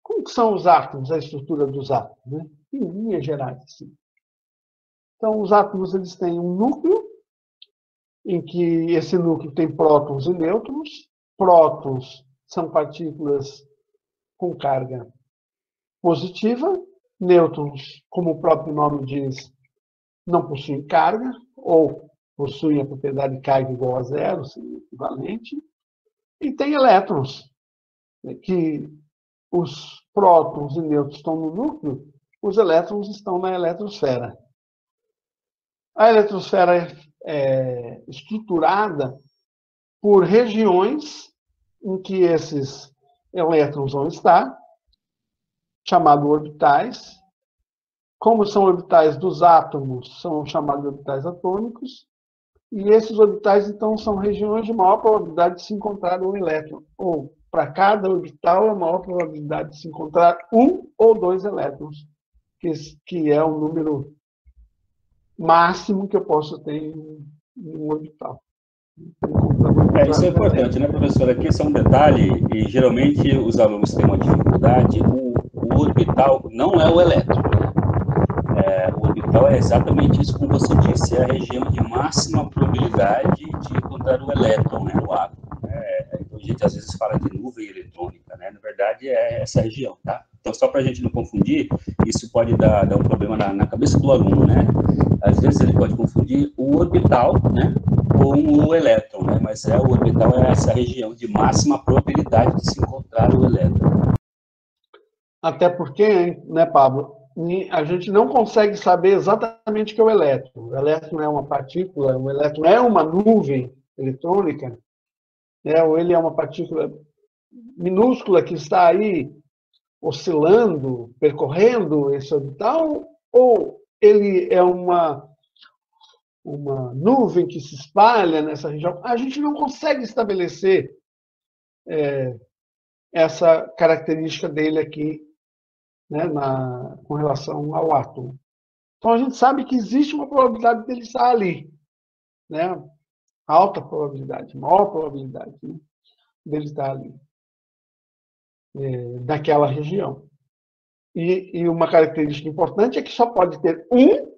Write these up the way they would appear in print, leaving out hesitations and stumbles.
Como que são os átomos, a estrutura dos átomos, né? Em linhas gerais, assim. Então, os átomos eles têm um núcleo, em que esse núcleo tem prótons e nêutrons. Prótons são partículas com carga positiva. Nêutrons, como o próprio nome diz, não possuem carga, ou possuem a propriedade de carga igual a zero, equivalente. E tem elétrons, que os prótons e nêutrons estão no núcleo, os elétrons estão na eletrosfera. A eletrosfera é estruturada por regiões em que esses elétrons vão estar, chamados orbitais. Como são orbitais dos átomos, são chamados de orbitais atômicos. E esses orbitais, então, são regiões de maior probabilidade de se encontrar um elétron. Ou, para cada orbital, a maior probabilidade de se encontrar um ou dois elétrons, que é o número máximo que eu posso ter em um orbital. Isso é importante, né, professor? Aqui esse é um detalhe, e geralmente os alunos têm uma dificuldade. O orbital não é o elétron, né? O orbital é exatamente isso, como você disse, é a região de máxima probabilidade de encontrar o elétron, né, no átomo. A gente às vezes fala de nuvem eletrônica, né? Na verdade é essa região, tá? Então, só para a gente não confundir, isso pode dar um problema na cabeça do aluno, né? Às vezes ele pode confundir o orbital, né, com o elétron, né? Mas o orbital é essa região de máxima probabilidade de se encontrar o elétron. Até porque, né, Pablo, a gente não consegue saber exatamente o que é o elétron. O elétron é uma partícula, o elétron é uma nuvem eletrônica, né, ou ele é uma partícula minúscula que está aí oscilando, percorrendo esse orbital, ou ele é uma nuvem que se espalha nessa região. A gente não consegue estabelecer essa característica dele aqui, né, com relação ao átomo. Então, a gente sabe que existe uma probabilidade dele estar ali, né? Alta probabilidade, maior probabilidade, né, dele estar ali, naquela região. E uma característica importante é que só pode ter um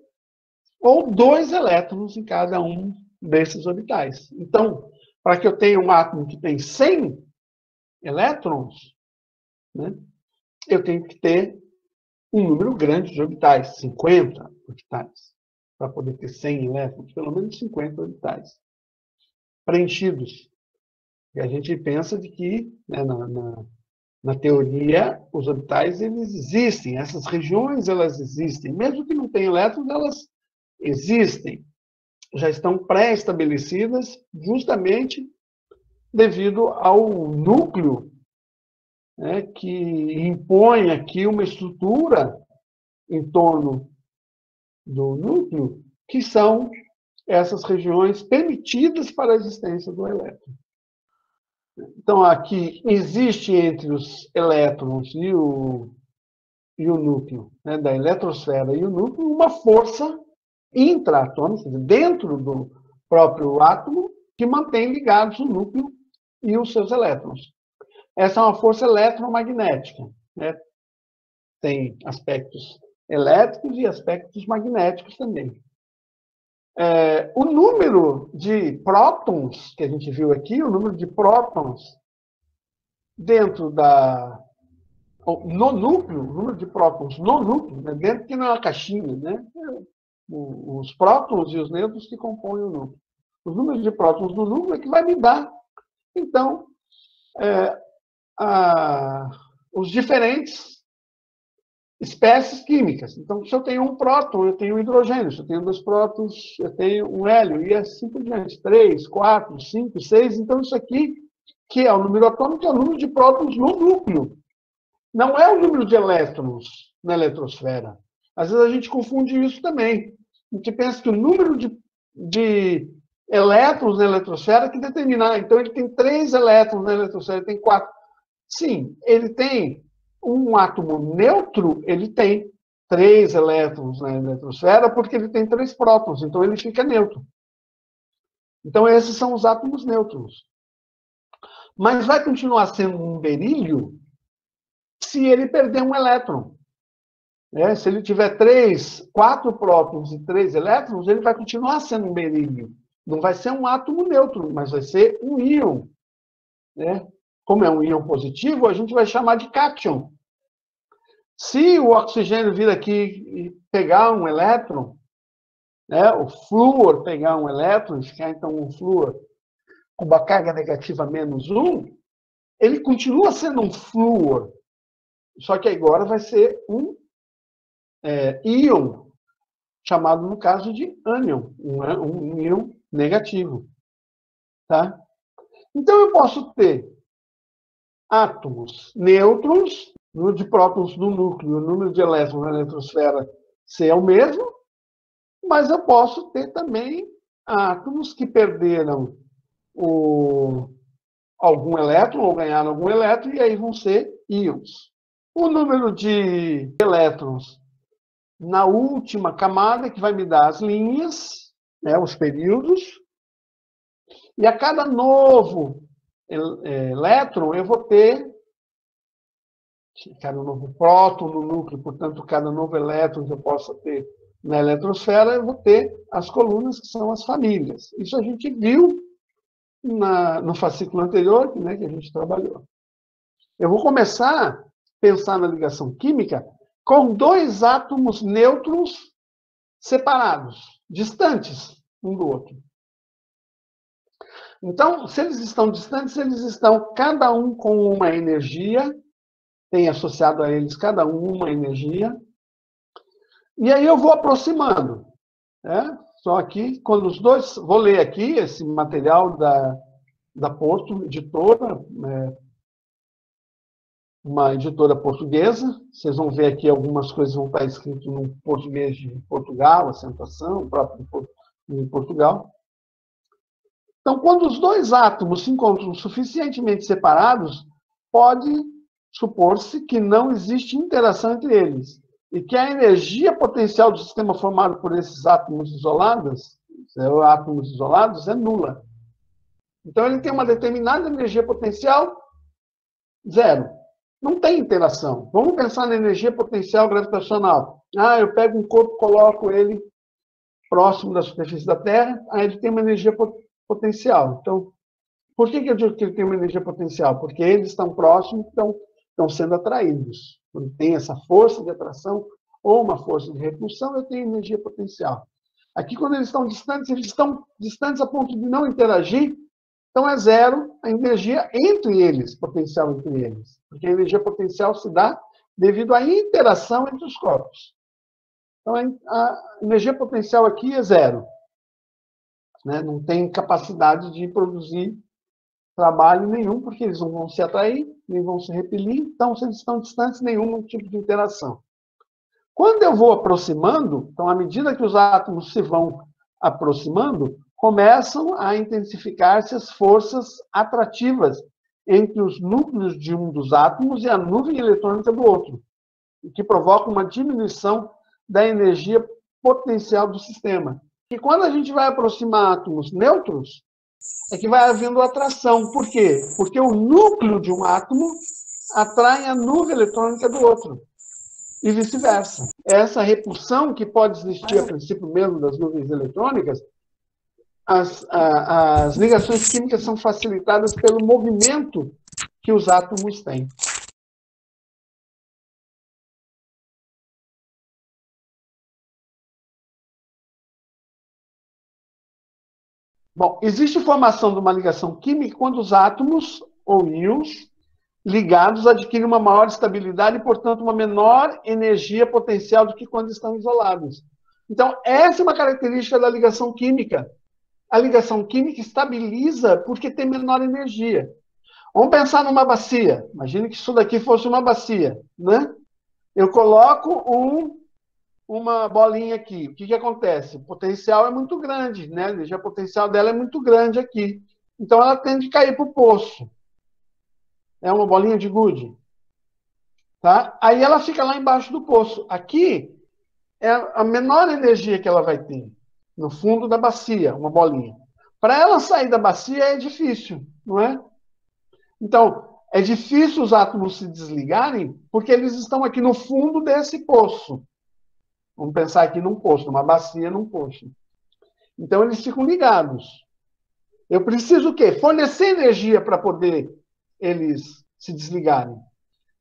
ou dois elétrons em cada um desses orbitais. Então, para que eu tenha um átomo que tem 100 elétrons, né, eu tenho que ter um número grande de orbitais, 50 orbitais, para poder ter 100 elétrons, pelo menos 50 orbitais preenchidos. E a gente pensa de que, né, na teoria, os orbitais eles existem, essas regiões elas existem, mesmo que não tenham elétrons, elas existem, já estão pré-estabelecidas justamente devido ao núcleo, né, que impõe aqui uma estrutura em torno do núcleo, que são essas regiões permitidas para a existência do elétron. Então, aqui existe entre os elétrons e o núcleo, né, da eletrosfera e o núcleo, uma força intraatômica, dentro do próprio átomo, que mantém ligados o núcleo e os seus elétrons. Essa é uma força eletromagnética, né? Tem aspectos elétricos e aspectos magnéticos também. O número de prótons que a gente viu aqui, o número de prótons dentro no núcleo, o número de prótons no núcleo, né, dentro que não é uma caixinha, né? Os prótons e os nêutrons que compõem o núcleo. Os números de prótons no núcleo é que vai me dar, então, os diferentes espécies químicas. Então, se eu tenho um próton, eu tenho um hidrogênio. Se eu tenho 2 prótons, eu tenho um hélio. E assim por diante. 3, 4, 5, 6. Então, isso aqui, que é o número atômico, é o número de prótons no núcleo. Não é o número de elétrons na eletrosfera. Às vezes a gente confunde isso também. A gente pensa que o número de elétrons na eletrosfera que determina. Então, ele tem 3 elétrons na eletrosfera, ele tem 4. Sim, ele tem um átomo neutro, ele tem 3 elétrons na eletrosfera, porque ele tem 3 prótons, então ele fica neutro. Então, esses são os átomos neutros. Mas vai continuar sendo um berílio se ele perder um elétron. Se ele tiver 4 prótons e 3 elétrons, ele vai continuar sendo um berílio. Não vai ser um átomo neutro, mas vai ser um íon. Como é um íon positivo, a gente vai chamar de cátion. Se o oxigênio vir aqui e pegar um elétron, o flúor pegar um elétron, ficar então um flúor com uma carga negativa -1, ele continua sendo um flúor, só que agora vai ser um íon, chamado no caso de ânion, um íon negativo. Tá? Então eu posso ter átomos neutros, número de prótons no núcleo, o número de elétrons na eletrosfera ser o mesmo, mas eu posso ter também átomos que perderam algum elétron, ou ganharam algum elétron, e aí vão ser íons. O número de elétrons na última camada, que vai me dar as linhas, os períodos, e a cada novo elétron eu vou ter cada novo próton no núcleo, portanto, cada novo elétron que eu possa ter na eletrosfera, eu vou ter as colunas, que são as famílias. Isso a gente viu no fascículo anterior, que a gente trabalhou. Eu vou começar a pensar na ligação química com 2 átomos neutros separados, distantes um do outro. Então, se eles estão distantes, eles estão cada um com uma energia, tem associado a eles cada um uma energia, e aí eu vou aproximando. Só aqui, quando os dois... Vou ler aqui esse material da Porto, editora, uma editora portuguesa. Vocês vão ver aqui algumas coisas vão estar escritas no português de Portugal, acentuação, próprio de Portugal. Então, quando os 2 átomos se encontram suficientemente separados, pode supor-se que não existe interação entre eles e que a energia potencial do sistema formado por esses átomos isolados é nula. Então, ele tem uma determinada energia potencial, 0. Não tem interação. Vamos pensar na energia potencial gravitacional. Eu pego um corpo, coloco ele próximo da superfície da Terra, aí ele tem uma energia potencial. Então, por que eu digo que ele tem uma energia potencial? Porque eles estão próximos, estão sendo atraídos. Quando tem essa força de atração ou uma força de repulsão, eu tenho energia potencial. Aqui, quando eles estão distantes a ponto de não interagir, então é 0 a energia entre eles, potencial entre eles. Porque a energia potencial se dá devido à interação entre os corpos. Então, a energia potencial aqui é 0. Não tem capacidade de produzir trabalho nenhum, porque eles não vão se atrair, nem vão se repelir. Então, se eles estão distantes, nenhum tipo de interação. Quando eu vou aproximando, então, à medida que os átomos se vão aproximando, começam a intensificar-se as forças atrativas entre os núcleos de um dos átomos e a nuvem eletrônica do outro, o que provoca uma diminuição da energia potencial do sistema. E quando a gente vai aproximar átomos neutros, é que vai havendo atração. Por quê? Porque o núcleo de um átomo atrai a nuvem eletrônica do outro. E vice-versa. Essa repulsão que pode existir a princípio mesmo das nuvens eletrônicas, as ligações químicas são facilitadas pelo movimento que os átomos têm. Bom, existe formação de uma ligação química quando os átomos ou íons ligados adquirem uma maior estabilidade e, portanto, uma menor energia potencial do que quando estão isolados. Então, essa é uma característica da ligação química. A ligação química estabiliza porque tem menor energia. Vamos pensar numa bacia. Imagine que isso daqui fosse uma bacia, né? Eu coloco uma bolinha aqui. O que acontece? O potencial é muito grande, né? A energia potencial dela é muito grande aqui. Então, ela tende a cair para o poço. É uma bolinha de gude. Tá? Aí ela fica lá embaixo do poço. Aqui é a menor energia que ela vai ter. No fundo da bacia, uma bolinha. Para ela sair da bacia é difícil, não é? Então, É difícil os átomos se desligarem porque eles estão aqui no fundo desse poço. Vamos pensar aqui num poço, numa bacia, num poço. Então, eles ficam ligados. Eu preciso o quê? Fornecer energia para poder eles se desligarem.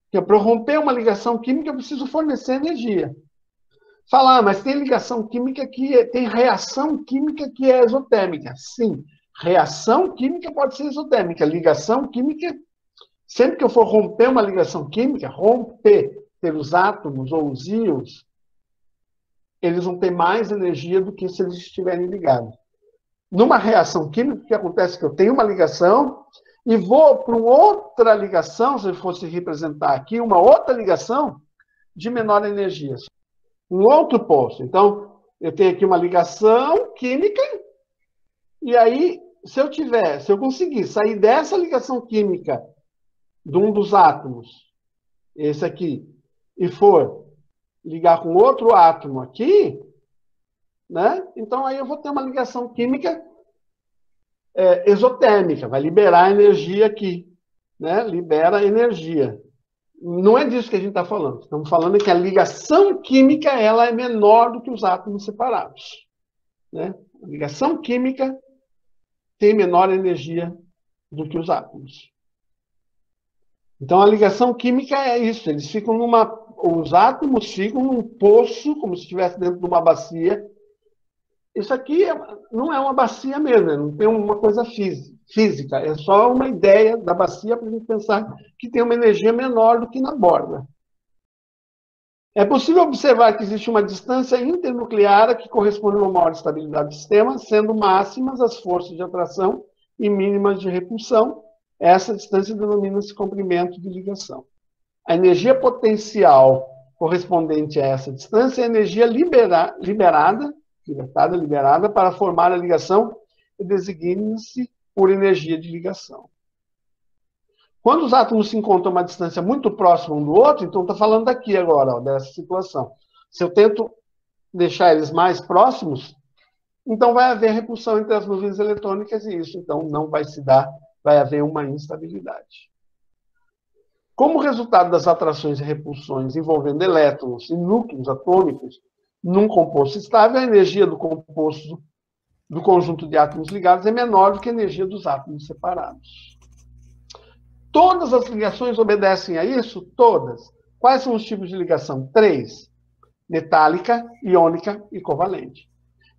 Porque para eu romper uma ligação química, eu preciso fornecer energia. Falar, mas tem ligação química tem reação química que é exotérmica. Sim, reação química pode ser exotérmica. Ligação química, sempre que eu for romper uma ligação química, romper pelos átomos ou os íons, eles vão ter mais energia do que se eles estiverem ligados. Numa reação química, o que acontece é que eu tenho uma ligação e vou para outra ligação, se eu fosse representar aqui, uma outra ligação de menor energia. Um outro poço. Então, eu tenho aqui uma ligação química, e aí, se eu conseguir sair dessa ligação química de um dos átomos, esse aqui, e for ligar com outro átomo aqui, né? Então, aí eu vou ter uma ligação química exotérmica, vai liberar energia aqui, né? Libera energia. Não é disso que a gente está falando. Estamos falando que a ligação química ela é menor do que os átomos separados, né? A ligação química tem menor energia do que os átomos. Então, a ligação química é isso. Os átomos ficam num poço, como se estivesse dentro de uma bacia. Isso aqui não é uma bacia mesmo, não tem uma coisa física. É só uma ideia da bacia para a gente pensar que tem uma energia menor do que na borda. É possível observar que existe uma distância internuclear que corresponde a uma maior estabilidade do sistema, sendo máximas as forças de atração e mínimas de repulsão. Essa distância denomina-se comprimento de ligação. A energia potencial correspondente a essa distância é a energia liberada para formar a ligação e designa-se por energia de ligação. Quando os átomos se encontram a uma distância muito próxima um do outro, então está falando daqui agora, ó, dessa situação. Se eu tento deixar eles mais próximos, então vai haver repulsão entre as nuvens eletrônicas e isso, então, não vai se dar, vai haver uma instabilidade. Como resultado das atrações e repulsões envolvendo elétrons e núcleos atômicos num composto estável, a energia do composto do conjunto de átomos ligados é menor do que a energia dos átomos separados. Todas as ligações obedecem a isso? Todas. Quais são os tipos de ligação? 3. Metálica, iônica e covalente.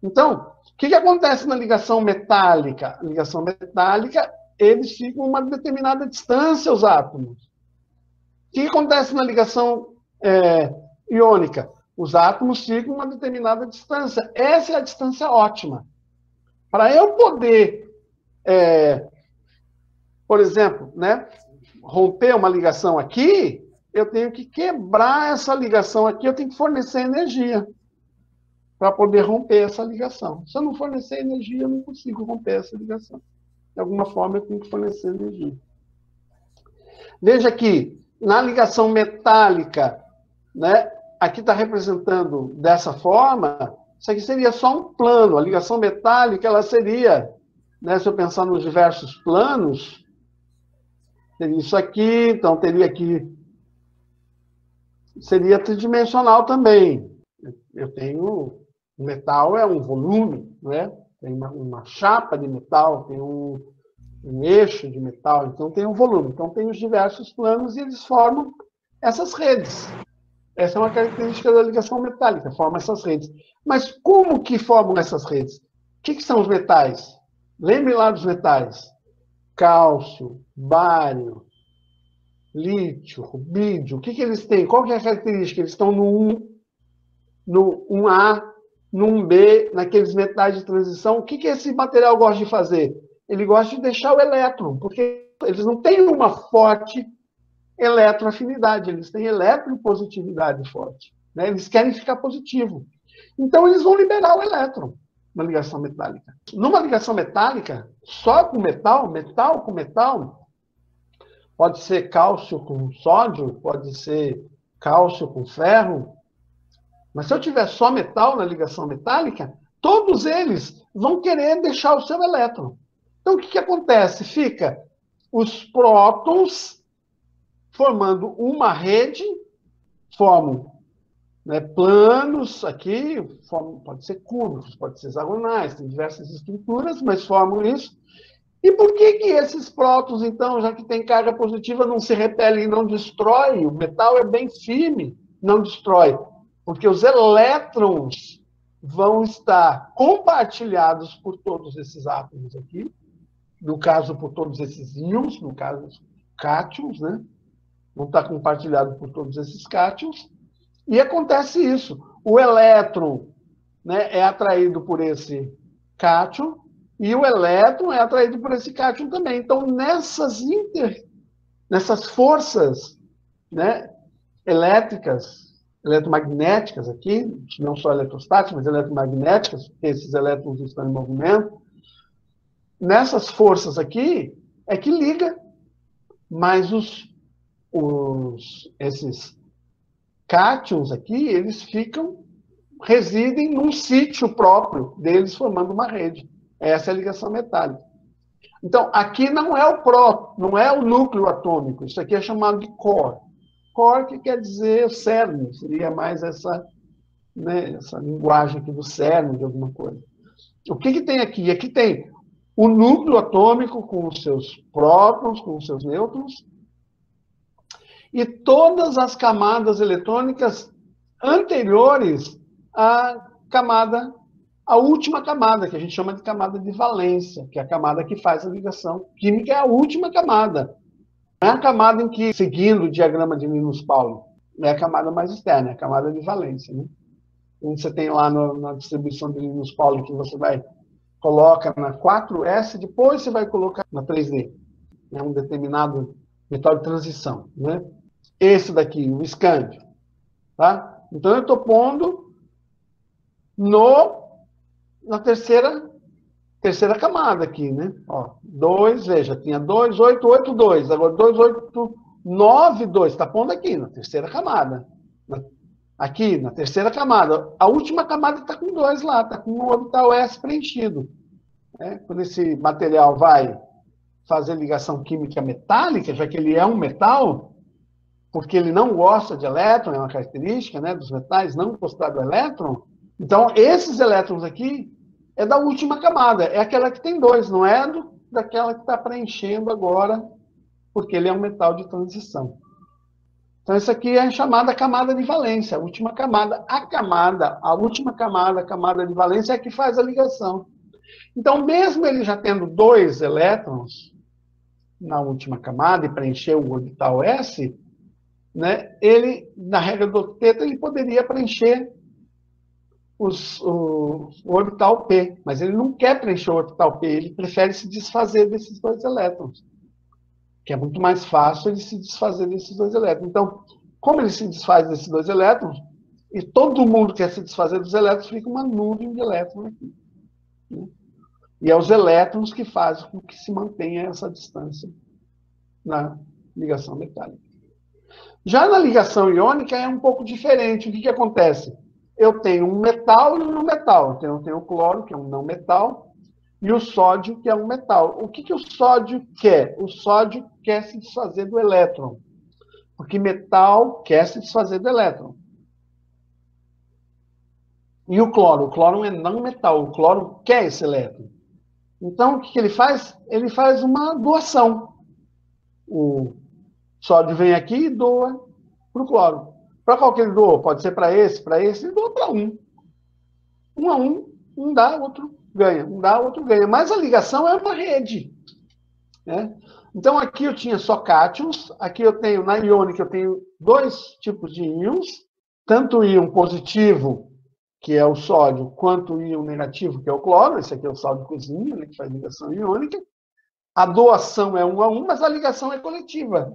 Então, o que acontece na ligação metálica? A ligação metálica, eles ficam a uma determinada distância, os átomos. O que acontece na ligação iônica? Os átomos ficam a uma determinada distância. Essa é a distância ótima. Para eu poder, por exemplo, né, romper uma ligação aqui, eu tenho que quebrar essa ligação aqui, eu tenho que fornecer energia para poder romper essa ligação. Se eu não fornecer energia, eu não consigo romper essa ligação. De alguma forma, eu tenho que fornecer energia. Veja que, na ligação metálica, né, aqui está representando dessa forma, isso aqui seria só um plano. A ligação metálica, ela seria, né, se eu pensar nos diversos planos, teria isso aqui, então teria aqui, seria tridimensional também. Eu tenho, o metal é um volume, né? Tem uma chapa de metal, tem um eixo de metal, então tem um volume. Então tem os diversos planos e eles formam essas redes. Essa é uma característica da ligação metálica, forma essas redes. Mas como que formam essas redes? O que são os metais? Lembre lá dos metais. Cálcio, bário, lítio, rubídio. O que eles têm? Qual que é a característica? Eles estão no 1A, no 1B, naqueles metais de transição. O que esse material gosta de fazer? Ele gosta de deixar o elétron, porque eles não têm uma forte eletroafinidade, eles têm eletropositividade forte, né? Eles querem ficar positivo. Então, eles vão liberar o elétron na ligação metálica. Numa ligação metálica, só com metal, metal com metal, pode ser cálcio com sódio, pode ser cálcio com ferro, mas se eu tiver só metal na ligação metálica, todos eles vão querer deixar o seu elétron. Então, o que acontece? Fica os prótons formando uma rede, formam, né, planos aqui, pode ser cúbicos, pode ser hexagonais, tem diversas estruturas, mas formam isso. E por que esses prótons, então, já que tem carga positiva, não se repelem e não destroem? O metal é bem firme, não destrói. Porque os elétrons vão estar compartilhados por todos esses átomos aqui, no caso, por todos esses íons, no caso, cátions, né? Vão estar compartilhados por todos esses cátions. E acontece isso. O elétron, né, é atraído por esse cátion, e o elétron é atraído por esse cátion também. Então, nessas forças, né, elétricas, eletromagnéticas aqui, não só eletrostáticas, mas eletromagnéticas, porque esses elétrons estão em movimento, nessas forças aqui é que liga, mas esses cátions aqui, eles residem num sítio próprio deles, formando uma rede. Essa é a ligação metálica. Então, aqui não é o próton, não é o núcleo atômico. Isso aqui é chamado de core. Core, que quer dizer cerne, seria mais essa, né, essa linguagem aqui do cerne, de alguma coisa. O que tem aqui? Aqui tem o núcleo atômico com os seus prótons, com os seus nêutrons, e todas as camadas eletrônicas anteriores à camada, a última camada, que a gente chama de camada de valência, que é a camada que faz a ligação química, é a última camada. Não é a camada em que, seguindo o diagrama de Linus Pauling, é a camada mais externa, é a camada de valência. Né? Onde você tem lá na distribuição de Linus Pauling, que você coloca na 4S, depois você vai colocar na 3D. É um determinado metal de transição. Né? Esse daqui, o escândio. Tá? Então, eu estou pondo na terceira camada aqui, né? Ó, 2, veja, tinha 2, 8, 8, 2. Agora 2, 8, 9, 2. Está pondo aqui, na terceira camada. Aqui, na terceira camada. A última camada está com 2 lá, está com o orbital S preenchido. Quando esse material vai fazer ligação química metálica, já que ele é um metal, porque ele não gosta de elétron, é uma característica, né, dos metais, não gostar do elétron. Então, esses elétrons aqui é da última camada, é aquela que tem 2, não é daquela que está preenchendo agora, porque ele é um metal de transição. Então, isso aqui é chamada camada de valência, a última camada. A última camada, a camada de valência, é a que faz a ligação. Então, mesmo ele já tendo 2 elétrons na última camada e preencher o orbital S, né, ele, na regra do octeto, ele poderia preencher o orbital P, mas ele não quer preencher o orbital P, ele prefere se desfazer desses 2 elétrons, que é muito mais fácil ele se desfazer desses 2 elétrons. Então, como ele se desfaz desses 2 elétrons, e todo mundo quer se desfazer dos elétrons, fica uma nuvem de elétrons aqui. Né? E é os elétrons que fazem com que se mantenha essa distância na ligação metálica. Já na ligação iônica é um pouco diferente. O que acontece? Eu tenho um metal e um não metal. Então, eu tenho o cloro, que é um não metal, e o sódio, que é um metal. O que o sódio quer? O sódio quer se desfazer do elétron. Porque metal quer se desfazer do elétron. E o cloro é não metal. O cloro quer esse elétron. Então, o que ele faz? Ele faz uma doação. O sódio vem aqui e doa para o cloro. Para qual que ele doa? Pode ser para esse, ele doa para um. Um a um dá, outro ganha. Um dá, outro ganha. Mas a ligação é uma rede. Né? Então, aqui eu tinha só cátions. Aqui eu tenho, na iônica, eu tenho 2 tipos de íons. Tanto o íon positivo, que é o sódio, quanto o íon negativo, que é o cloro. Esse aqui é o sal de cozinha, né, que faz ligação iônica. A doação é 1 a 1, mas a ligação é coletiva.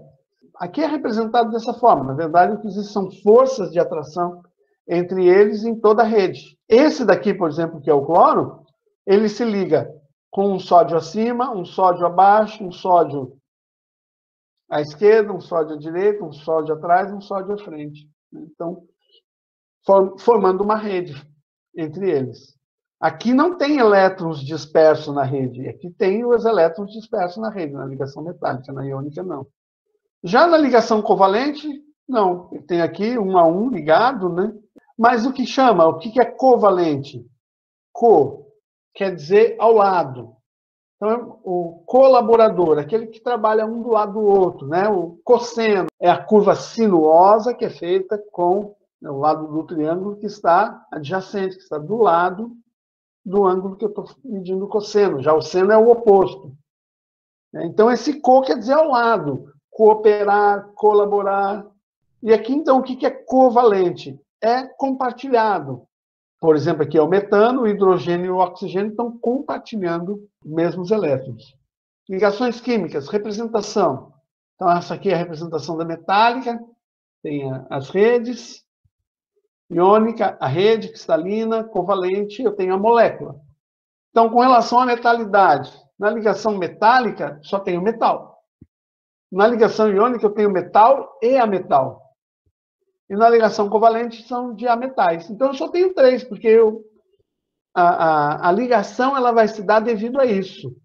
Aqui é representado dessa forma. Na verdade, o que existe são forças de atração entre eles em toda a rede. Esse daqui, por exemplo, que é o cloro, ele se liga com um sódio acima, um sódio abaixo, um sódio à esquerda, um sódio à direita, um sódio atrás, um sódio à frente. Então, formando uma rede entre eles. Aqui não tem elétrons dispersos na rede. Aqui tem os elétrons dispersos na rede, na ligação metálica, na iônica não. Já na ligação covalente, não. Tem aqui 1 a 1 ligado, né? Mas o que é covalente? Co quer dizer ao lado. Então, o colaborador, aquele que trabalha um do lado do outro, né? O cosseno é a curva sinuosa que é feita com o lado do triângulo que está adjacente, que está do lado do ângulo que eu estou medindo o cosseno. Já o seno é o oposto. Então, esse co quer dizer ao lado, cooperar, colaborar. E aqui, então, o que é covalente? É compartilhado. Por exemplo, aqui é o metano, o hidrogênio e o oxigênio estão compartilhando os mesmos elétrons. Ligações químicas, representação. Então, essa aqui é a representação da metálica, tem as redes, iônica, a rede cristalina, covalente, eu tenho a molécula. Então, com relação à metalidade, na ligação metálica, só tenho metal. Na ligação iônica, eu tenho metal e ametal. E na ligação covalente, são diametais. Então, eu só tenho 3, porque a ligação ela vai se dar devido a isso,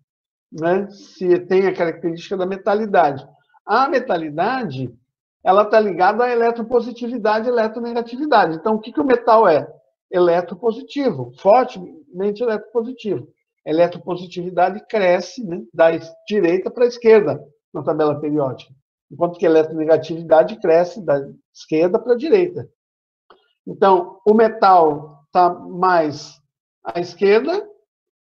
né? Se tem a característica da metalidade. A metalidade ela está ligada à eletropositividade e eletronegatividade. Então, o que o metal é? Eletropositivo, fortemente eletropositivo. A eletropositividade cresce, né, da direita para a esquerda na tabela periódica, enquanto que a eletronegatividade cresce da esquerda para a direita. Então, o metal está mais à esquerda,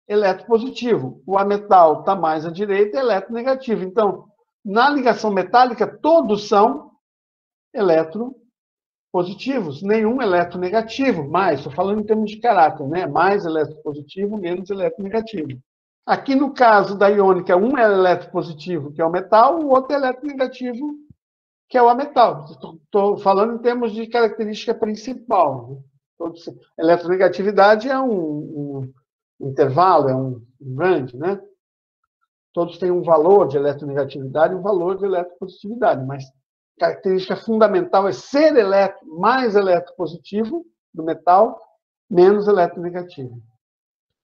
eletropositivo. O ametal está mais à direita, eletronegativo. Então, na ligação metálica, todos são eletropositivos, nenhum eletronegativo, mais, estou falando em termos de caráter, né? Mais eletropositivo, menos eletronegativo. Aqui no caso da iônica, um é eletropositivo, que é o metal, o outro é eletronegativo, que é o ametal. Estou falando em termos de característica principal. Eletronegatividade é um intervalo, é um range, né? Todos têm um valor de eletronegatividade e um valor de eletropositividade, mas a característica fundamental é ser mais eletropositivo do metal, menos eletronegativo.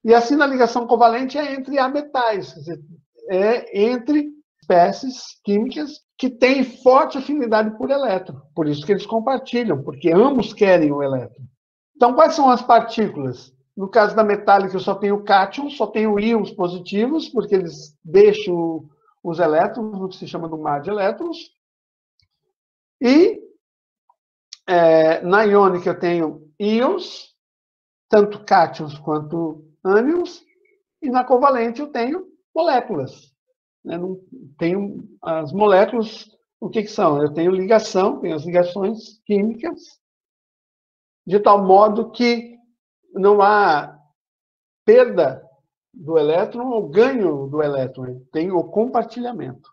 E assim, na ligação covalente é entre ametais, quer dizer, é entre espécies químicas que têm forte afinidade por elétron. Por isso que eles compartilham, porque ambos querem o elétron. Então, quais são as partículas? No caso da metálica, eu só tenho cátions, só tenho íons positivos, porque eles deixam os elétrons, no que se chama do mar de elétrons. E na iônica eu tenho íons, tanto cátions quanto ânions, e na covalente eu tenho moléculas. Não tenho as moléculas, o que são? Eu tenho ligação, tenho as ligações químicas, de tal modo que não há perda do elétron ou ganho do elétron, tem o compartilhamento.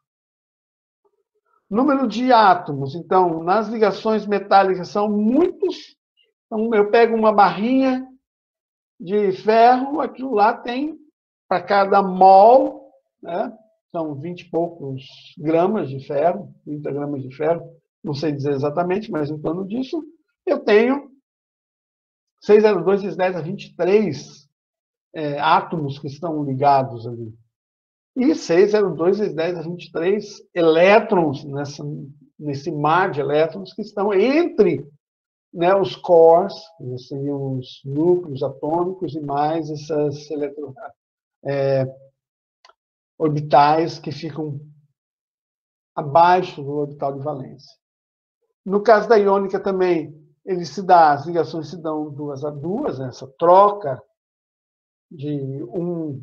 Número de átomos, então, nas ligações metálicas são muitos. Então, eu pego uma barrinha de ferro, aquilo lá tem, para cada mol, né, são 20 e poucos gramas de ferro, 30 gramas de ferro, não sei dizer exatamente, mas em torno disso, eu tenho 602 vezes 10 a 23 átomos que estão ligados ali. E 602 vezes 10 a 23 elétrons nesse mar de elétrons que estão entre, né, os cores, seriam os núcleos atômicos e mais essas orbitais que ficam abaixo do orbital de valência. No caso da iônica também, as ligações se dão 2 a 2, né, essa troca de um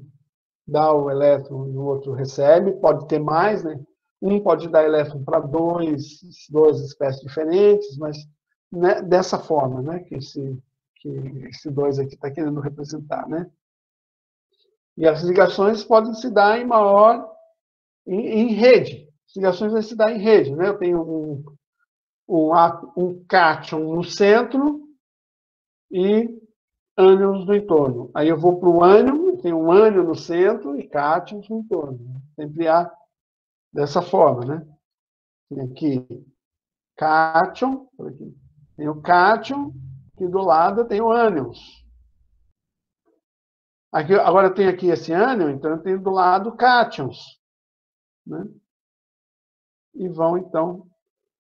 dá o elétron e o outro recebe, pode ter mais, né? Um pode dar elétron para duas espécies diferentes, mas né, dessa forma, né, que esse 2 aqui está querendo representar, né? E as ligações podem se dar em rede. As ligações vão se dar em rede, né? Eu tenho um cátion no centro e ânions no entorno. Aí eu vou para o ânion, tem um ânion no centro e cátions no entorno. Sempre há dessa forma, né? Tem aqui cátion, tem o cátion, aqui do lado tem o ânions. Aqui, agora eu tenho aqui esse ânion, então eu tenho do lado cátions, né? e vão, então,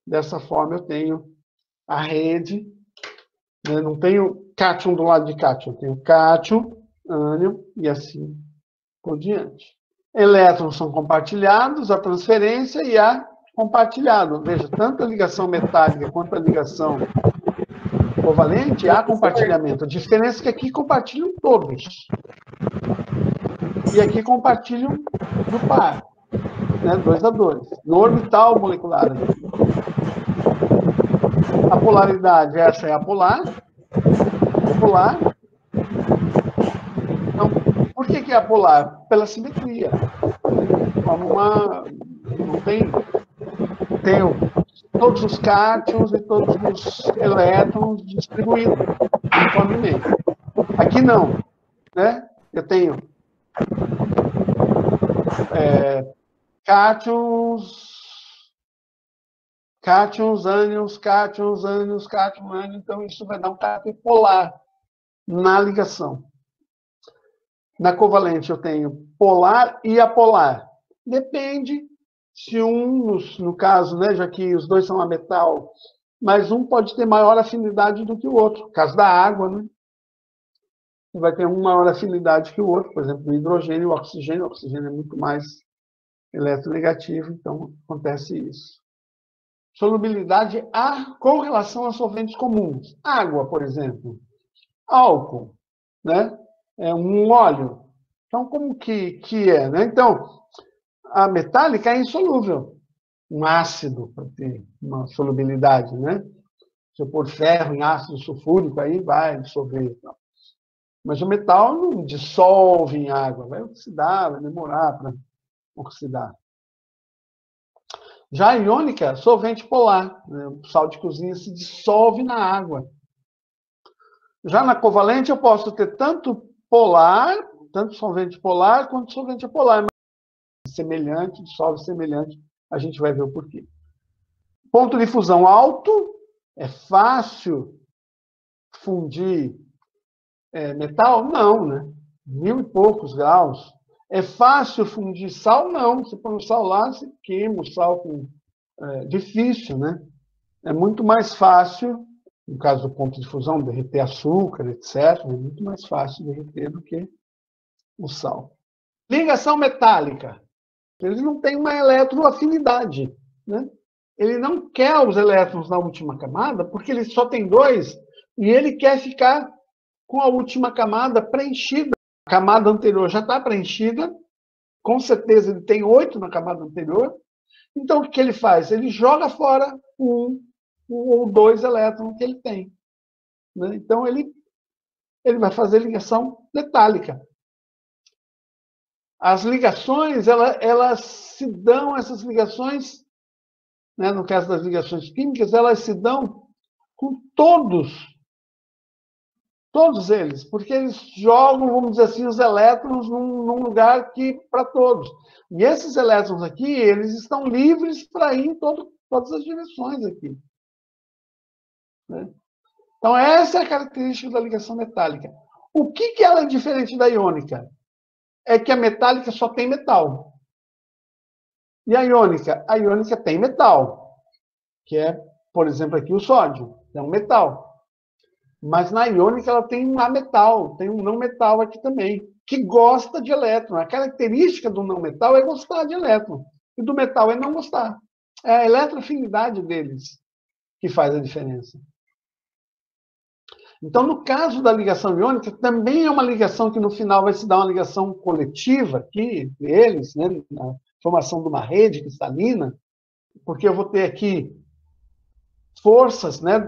dessa forma eu tenho a rede, né? Não tenho cátion do lado de cátion, eu tenho cátion, ânion e assim por diante. Elétrons são compartilhados, a transferência e a compartilhado. Veja, tanto a ligação metálica quanto a ligação covalente, há compartilhamento. A diferença é que aqui compartilham todos. E aqui compartilham do par, né? 2 a 2. No orbital molecular. A polaridade, essa é a polar. Polar. Então, por que é a polar? Pela simetria. Não tem todos os cátions e todos os elétrons distribuídos uniformemente. Aqui não, né? Eu tenho cátions, ânions, cátions, ânions, cátions, ânions. Então, isso vai dar um caráter polar na ligação. Na covalente, eu tenho polar e apolar. Depende se no caso, né, já que os dois são a metal, mas um pode ter maior afinidade do que o outro. No caso da água, né? Vai ter uma maior afinidade que o outro. Por exemplo, o hidrogênio e o oxigênio. O oxigênio é muito mais eletronegativo, então acontece isso. Solubilidade com relação a solventes comuns. Água, por exemplo. Álcool, né? É um óleo. Então, como que é, né? Então, a metálica é insolúvel. Um ácido, para ter uma solubilidade, né? Se eu pôr ferro em ácido sulfúrico, aí vai dissolver. Mas o metal não dissolve em água, vai oxidar, vai demorar para oxidar. Já a iônica, solvente polar. Né? O sal de cozinha se dissolve na água. Já na covalente, eu posso ter tanto solvente polar, quanto solvente apolar. Mas semelhante, dissolve semelhante, a gente vai ver o porquê. Ponto de fusão alto, é fácil fundir metal? Não, né? 1000 e poucos graus. É fácil fundir sal? Não. Você põe o sal lá, você queima o sal difícil, né? É muito mais fácil, no caso do ponto de fusão, derreter açúcar, etc. É muito mais fácil derreter do que o sal. Ligação metálica. Ele não tem uma eletroafinidade, né? Ele não quer os elétrons na última camada, porque ele só tem 2, e ele quer ficar com a última camada preenchida. A camada anterior já está preenchida, com certeza ele tem 8 na camada anterior. Então, o que ele faz? Ele joga fora um ou 2 elétrons que ele tem. Né? Então, ele vai fazer ligação metálica. As ligações, elas se dão, essas ligações, né, no caso das ligações químicas, elas se dão com todos eles, porque eles jogam, vamos dizer assim, os elétrons num lugar que para todos. E esses elétrons aqui, eles estão livres para ir em todas as direções aqui. Né? Então, essa é a característica da ligação metálica. O que ela é diferente da iônica? É que a metálica só tem metal. E a iônica? A iônica tem metal, que é, por exemplo, aqui o sódio, é um metal. Mas na iônica ela tem um ametal, tem um não metal aqui também, que gosta de elétron. A característica do não metal é gostar de elétron. E do metal é não gostar. É a eletroafinidade deles que faz a diferença. Então, no caso da ligação iônica, também é uma ligação que no final vai se dar uma ligação coletiva aqui, entre eles, né, na formação de uma rede cristalina, porque eu vou ter aqui forças, né,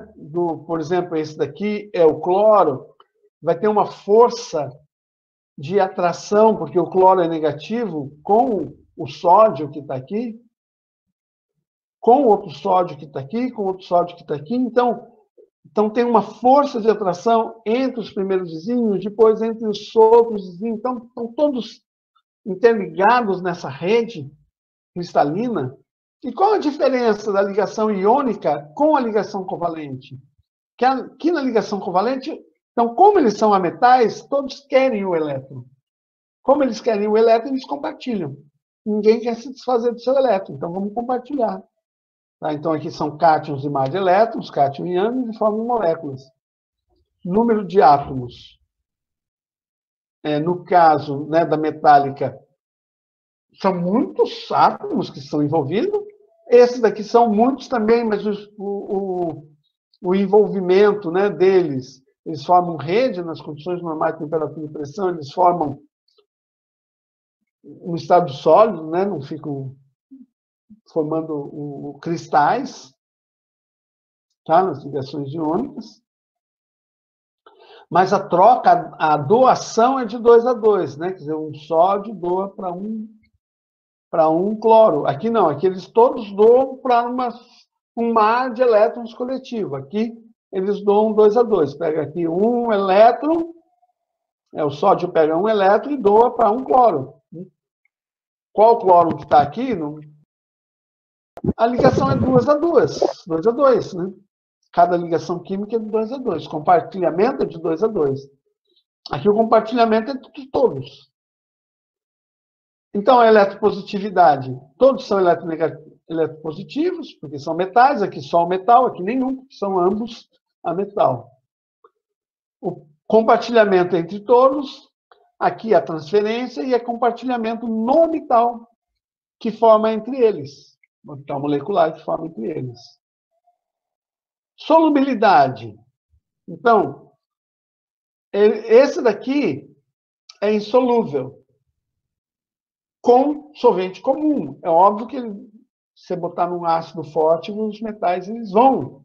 por exemplo, esse daqui é o cloro, vai ter uma força de atração, porque o cloro é negativo, com o sódio que está aqui, com outro sódio que está aqui, com outro sódio que está aqui. Então, tem uma força de atração entre os primeiros vizinhos, depois entre os outros vizinhos. Então, estão todos interligados nessa rede cristalina. E qual a diferença da ligação iônica com a ligação covalente? Que aqui na ligação covalente, então, como eles são ametais, todos querem o elétron. Como eles querem o elétron, eles compartilham. Ninguém quer se desfazer do seu elétron, então vamos compartilhar. Tá? Então, aqui são cátions e mais de elétrons, cátion e ânion, e formam moléculas. Número de átomos. No caso, né, da metálica, são muitos átomos que estão envolvidos. Esses daqui são muitos também, mas o envolvimento, né, deles, eles formam rede nas condições normais de temperatura e pressão, eles formam um estado sólido, né, não ficam formando cristais, tá, nas ligações iônicas. Mas a troca, a doação é de 2 a 2, né? Quer dizer, um sódio doa para um cloro. Aqui não, aqui eles todos doam para um mar de elétrons coletivo. Aqui eles doam 2 a 2. Pega aqui um elétron, o sódio pega um elétron e doa para um cloro. Qual cloro que está aqui? A ligação é 2 a 2. 2 a 2, né? Cada ligação química é de 2 a 2. Compartilhamento é de 2 a 2. Aqui o compartilhamento é de todos. Então, a eletropositividade. Todos são eletropositivos, porque são metais. Aqui só o metal, aqui nenhum, porque são ambos a metal. O compartilhamento entre todos. Aqui a transferência e a compartilhamento no orbital, que forma entre eles. O orbital molecular que forma entre eles. Solubilidade. Então, esse daqui é insolúvel com solvente comum. É óbvio que se você botar num ácido forte, os metais eles vão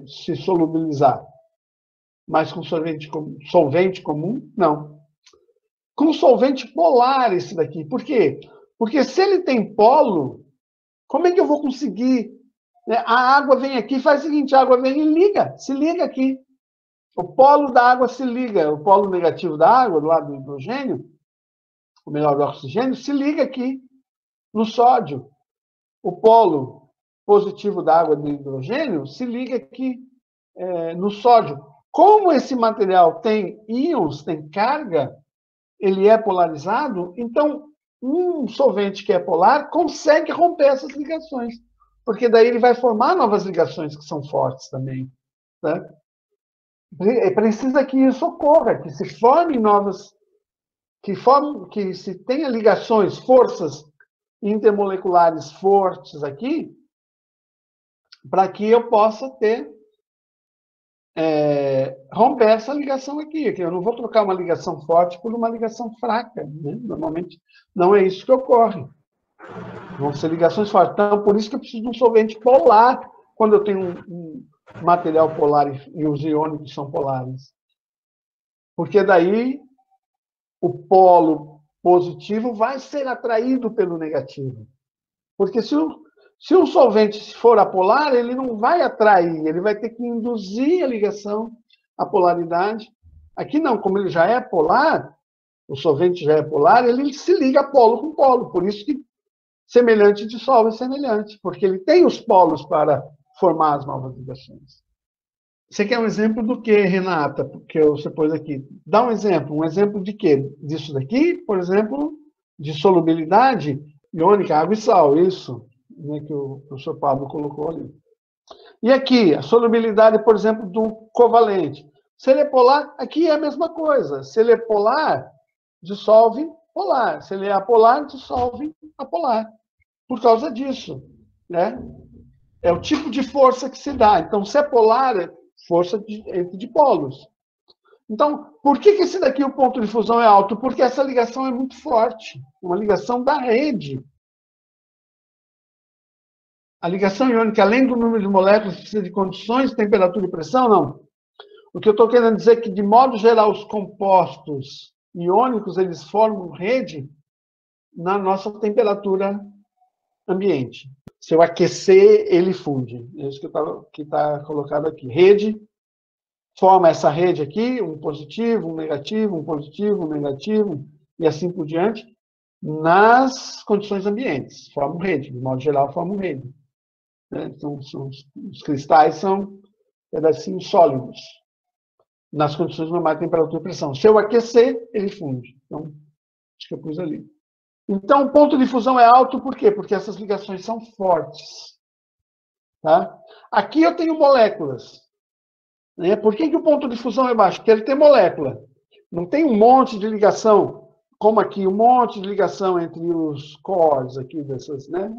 se solubilizar. Mas com solvente comum, não. Com solvente polar esse daqui. Por quê? Porque se ele tem polo, como é que eu vou conseguir? A água vem aqui, faz o seguinte, a água vem e se liga aqui. O polo da água se liga, o polo negativo da água, do lado do hidrogênio, ou melhor, do oxigênio, se liga aqui no sódio. O polo positivo da água do hidrogênio se liga aqui no sódio. Como esse material tem íons, tem carga, ele é polarizado, então um solvente que é polar consegue romper essas ligações, porque daí ele vai formar novas ligações que são fortes também. Tá? Precisa que isso ocorra, que se formem novas, que se tenha ligações, forças intermoleculares fortes aqui, para que eu possa romper essa ligação aqui. Eu não vou trocar uma ligação forte por uma ligação fraca. Né? Normalmente, não é isso que ocorre. Vão ser ligações fortes. Então, por isso que eu preciso de um solvente polar, quando eu tenho um material polar e os iônicos são polares. Porque daí o polo positivo vai ser atraído pelo negativo. Porque se o solvente for apolar, ele não vai atrair, ele vai ter que induzir a ligação, a polaridade. Aqui não, como ele já é polar, o solvente já é polar, ele se liga polo com polo. Por isso que semelhante dissolve semelhante, porque ele tem os polos para formar as novas ligações. Você quer um exemplo do que, Renata? Porque você pôs aqui. Dá um exemplo de quê? Disso daqui, por exemplo, de solubilidade iônica, água e sal, isso, né, que o professor Pablo colocou ali. E aqui, a solubilidade, por exemplo, do covalente. Se ele é polar, aqui é a mesma coisa. Se ele é polar, dissolve polar. Se ele é apolar, dissolve apolar. Por causa disso, né? É o tipo de força que se dá. Então, se é polar, é força de polos. Então, por que esse daqui o ponto de fusão é alto? Porque essa ligação é muito forte. Uma ligação da rede. A ligação iônica, além do número de moléculas, precisa de condições, temperatura e pressão? Não. O que eu estou querendo dizer é que, de modo geral, os compostos iônicos, eles formam rede na nossa temperatura ambiente. Se eu aquecer, ele funde. É isso que está colocado aqui. Rede, forma essa rede aqui, um positivo, um negativo, um positivo, um negativo, e assim por diante, nas condições ambientes. Formam rede, de modo geral, formam rede. Então, os cristais são pedacinhos sólidos, nas condições normais de temperatura e pressão. Se eu aquecer, ele funde. Então, acho que eu pus ali. Então, o ponto de fusão é alto por quê? Porque essas ligações são fortes. Tá? Aqui eu tenho moléculas. Né? Por que o ponto de fusão é baixo? Porque ele tem molécula. Não tem um monte de ligação, como aqui, um monte de ligação entre os cores aqui dessas, né?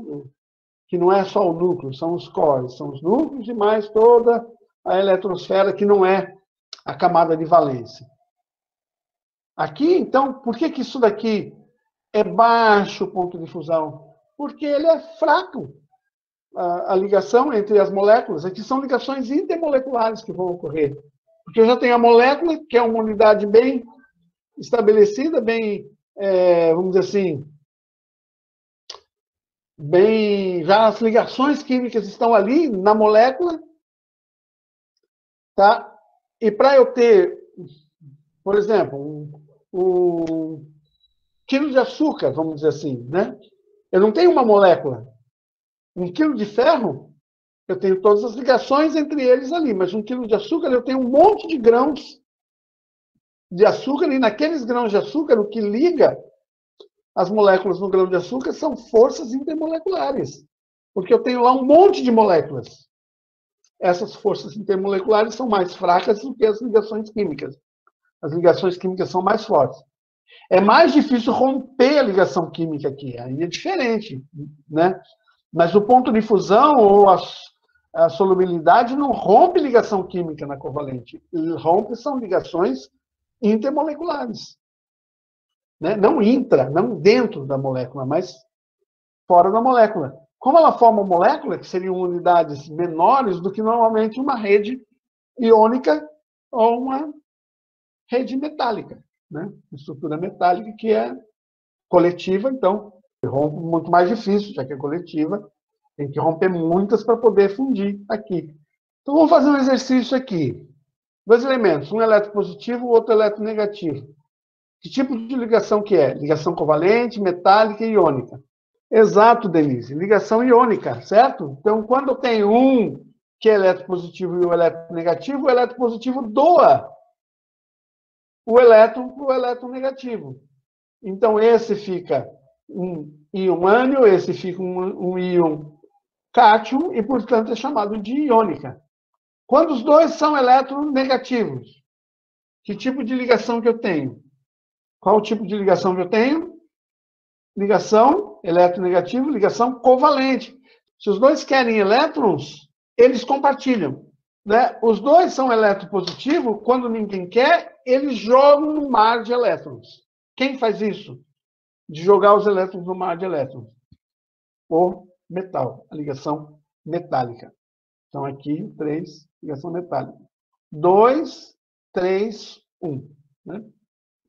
Que não é só o núcleo, são os cores, são os núcleos e mais toda a eletrosfera que não é a camada de valência. Aqui, então, por que isso daqui é baixo o ponto de fusão? Porque ele é fraco. A ligação entre as moléculas, aqui são ligações intermoleculares que vão ocorrer. Porque eu já tenho a molécula, que é uma unidade bem estabelecida, bem, vamos dizer assim, já as ligações químicas estão ali na molécula, tá? E para eu ter, por exemplo, um quilo de açúcar, vamos dizer assim, né? Eu não tenho uma molécula. 1 quilo de ferro, eu tenho todas as ligações entre eles ali, mas 1 quilo de açúcar, eu tenho um monte de grãos de açúcar, e naqueles grãos de açúcar, o que liga as moléculas no grão de açúcar são forças intermoleculares, porque eu tenho lá um monte de moléculas. Essas forças intermoleculares são mais fracas do que as ligações químicas. As ligações químicas são mais fortes. É mais difícil romper a ligação química aqui, aí é diferente, né? Mas o ponto de fusão ou a solubilidade não rompe ligação química na covalente. Rompe são ligações intermoleculares. Né? Não intra, não dentro da molécula, mas fora da molécula. Como ela forma uma molécula, que seriam unidades menores do que normalmente uma rede iônica ou uma rede metálica. Né? Estrutura metálica que é coletiva, então rompe muito mais difícil, já que é coletiva, tem que romper muitas para poder fundir aqui. Então, vamos fazer um exercício aqui. 2 elementos, um eletropositivo, o outro eletronegativo. Que tipo de ligação que é? Ligação covalente, metálica e iônica. Exato, Denise. Ligação iônica, certo? Então, quando eu tenho um que é eletropositivo e o eletropositivo doa o elétron para o eletronegativo. Então, esse fica um íon ânion, esse fica um íon cátion, e, portanto, é chamado de iônica. Quando os dois são eletronegativos, que tipo de ligação que eu tenho? Qual o tipo de ligação que eu tenho? Ligação eletronegativo, ligação covalente. Se os dois querem elétrons, eles compartilham. Né? Os dois são eletropositivos, quando ninguém quer, eles jogam no mar de elétrons. Quem faz isso? De jogar os elétrons no mar de elétrons? O metal, a ligação metálica. Então, aqui, 3, ligação metálica. 2, 3, 1. Né?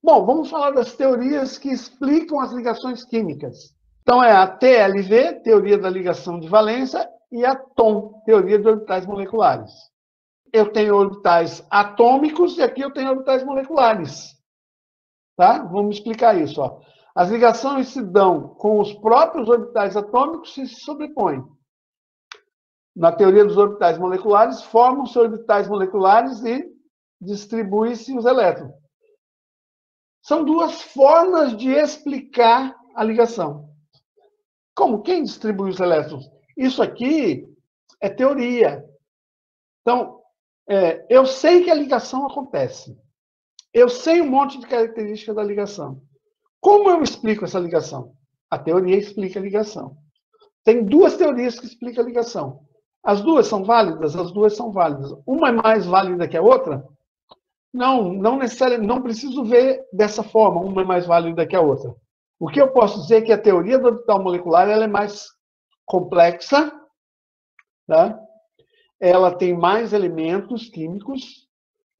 Bom, vamos falar das teorias que explicam as ligações químicas. Então, é a TLV, teoria da ligação de valência, e a TOM, teoria de orbitais moleculares. Eu tenho orbitais atômicos e aqui eu tenho orbitais moleculares. Tá? Vamos explicar isso. Ó. As ligações se dão com os próprios orbitais atômicos e se sobrepõem. Na teoria dos orbitais moleculares, formam-se orbitais moleculares e distribuem-se os elétrons. São 2 formas de explicar a ligação. Como? Quem distribui os elétrons? Isso aqui é teoria. Então, eu sei que a ligação acontece. Eu sei um monte de características da ligação. Como eu explico essa ligação? A teoria explica a ligação. Tem 2 teorias que explicam a ligação. As 2 são válidas? As 2 são válidas. Uma é mais válida que a outra? Não necessariamente, não preciso ver dessa forma, uma é mais válida que a outra. O que eu posso dizer é que a teoria do orbital molecular ela é mais complexa, tá? Ela tem mais elementos químicos,